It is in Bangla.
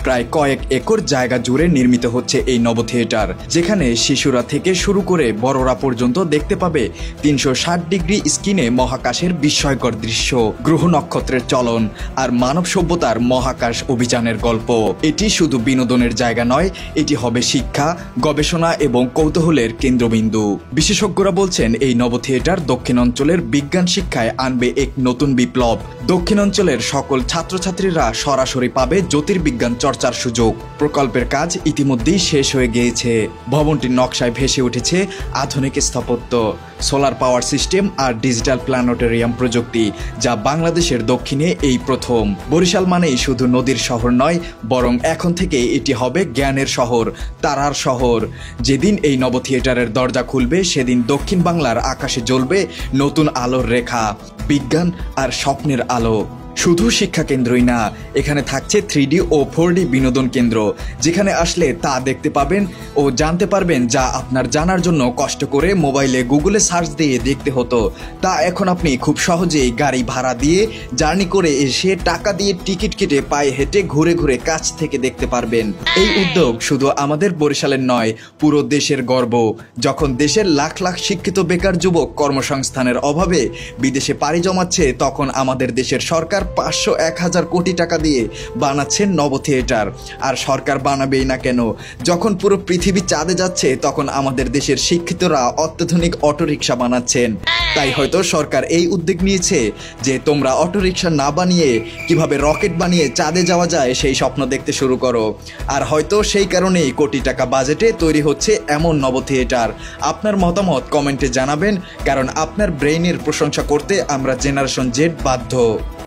প্রায় কয়েক একর জায়গা জুড়ে নির্মিত হচ্ছে এই নব থিয়েটার, যেখানে শিশুরা থেকে শুরু করে বড়রা পর্যন্ত দেখতে পাবে 360 ডিগ্রি স্ক্রিনে মহাকাশের বিস্ময়কর দৃশ্য, গ্রহ নক্ষত্রের চলন আর মানব সভ্যতার মহাকাশ অভিযানের গল্প। এটি শুধু বিনোদনের জায়গা নয়, এটি হবে শিক্ষা, গবেষণা এবং কৌতূহলের কেন্দ্রবিন্দু। বিশেষজ্ঞরা বলছেন এই নব থিয়েটার দক্ষিণ অঞ্চলের বিজ্ঞান শিক্ষায় আনবে এক নতুন বিপ্লব। দক্ষিণ অঞ্চলের সকল ছাত্রছাত্রীরা সরাসরি পাবে জ্যোতির্বিজ্ঞান চর্চার সুযোগ। প্রকল্পের কাজ ইতিমধ্যেই শেষ হয়ে গিয়েছে। ভবনটির নকশায় ভেসে উঠেছে আধুনিক স্থাপত্য, সোলার পাওয়ার সিস্টেম আর ডিজিটাল প্ল্যানেটোরিয়াম প্রযুক্তি, যা বাংলাদেশের দক্ষিণে এই প্রথম। বরিশাল মানেই শুধু নদীর শহর নয়, বরং এখন থেকে এটি হবে জ্ঞানের শহর, তারার শহর। যেদিন এই নব থিয়েটারের দরজা খুলবে, সেদিন দক্ষিণ বাংলার আকাশে জ্বলবে নতুন আলোর রেখা, বিজ্ঞান আর স্বপ্নের আলো। শুধু শিক্ষা কেন্দ্রই না, এখানে থাকছে 3D ও 4D বিনোদন কেন্দ্র, যেখানে আসলে তা দেখতে পাবেন ও জানতে পারবেন যা আপনার জানার জন্য কষ্ট করে মোবাইলে গুগলে সার্চ দিয়ে দেখতে হতো। তা এখন আপনি খুব সহজেই গাড়ি ভাড়া দিয়ে জার্নি করে এসে টাকা দিয়ে টিকিট কেটে পায়ে হেঁটে ঘুরে ঘুরে কাছ থেকে দেখতে পারবেন। এই উদ্যোগ শুধু আমাদের বরিশালের নয়, পুরো দেশের গর্ব। যখন দেশের লাখ লাখ শিক্ষিত বেকার যুবক কর্মসংস্থানের অভাবে বিদেশে পাড়ি জমাচ্ছে, তখন আমাদের দেশের সরকার 500-1000 কোটি টাকা দিয়ে বানাচ্ছেন নব থিয়েটার। আর সরকার বানাবেই না কেন, যখন পুরো পৃথিবী চাঁদে যাচ্ছে, তখন আমাদের দেশের শিক্ষিতরা অত্যাধুনিক অটোরিকশা বানাচ্ছেন। তাই হয়তো সরকার এই উদ্যোগ নিয়েছে যে তোমরা অটোরিকশা না বানিয়ে কিভাবে রকেট বানিয়ে চাঁদে যাওয়া যায় সেই স্বপ্ন দেখতে শুরু করো। আর হয়তো সেই কারণেই কোটি টাকা বাজেটে তৈরি হচ্ছে এমন নব থিয়েটার। আপনার মতামত কমেন্টে জানাবেন, কারণ আপনার ব্রেইনের প্রশংসা করতে আমরা জেনারেশন জেড বাধ্য।